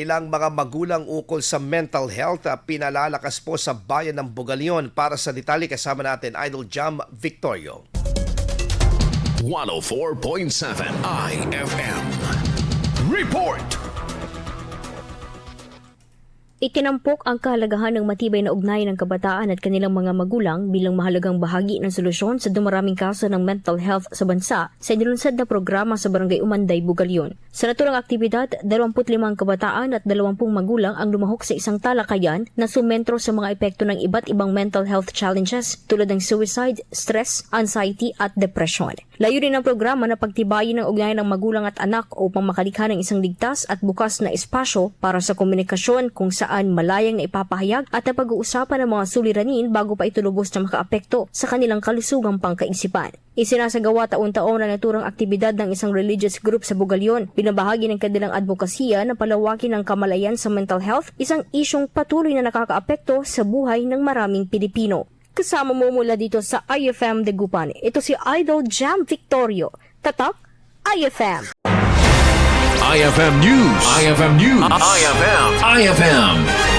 Ilang mga magulang ukol sa mental health pinalalakas po sa bayan ng Bugalyon. Para sa detalye kasama natin Idol Jam Victorio. 104.7 IFM Report. Itinampok ang kahalagahan ng matibay na ugnayan ng kabataan at kanilang mga magulang bilang mahalagang bahagi ng solusyon sa dumaraming kaso ng mental health sa bansa sa inilunsad na programa sa Barangay Umanday, Bugalyon. Sa naturang aktibidad, 25 kabataan at 20 magulang ang lumahok sa isang talakayan na sumentro sa mga epekto ng iba't ibang mental health challenges tulad ng suicide, stress, anxiety at depression. Layunin ng programa na pagtibayin ang ugnayan ng magulang at anak upang makalikha ng isang ligtas at bukas na espasyo para sa komunikasyon kung saan malayang na ipapahayag at na pag-uusapan ng mga suliranin bago pa ito lubos na makaapekto sa kanilang kalusugang pangkaisipan. Isinasagawa taon-taon na naturang aktibidad ng isang religious group sa Bugalyon. Binabahagi ng kanilang advokasya na palawakin ang kamalayan sa mental health, isang isyong patuloy na nakakaapekto sa buhay ng maraming Pilipino. Kasama mo mula dito sa IFM Dagupan, ito si Idol Jam Victorio. Tatak, IFM. IFM News. IFM News. IFM.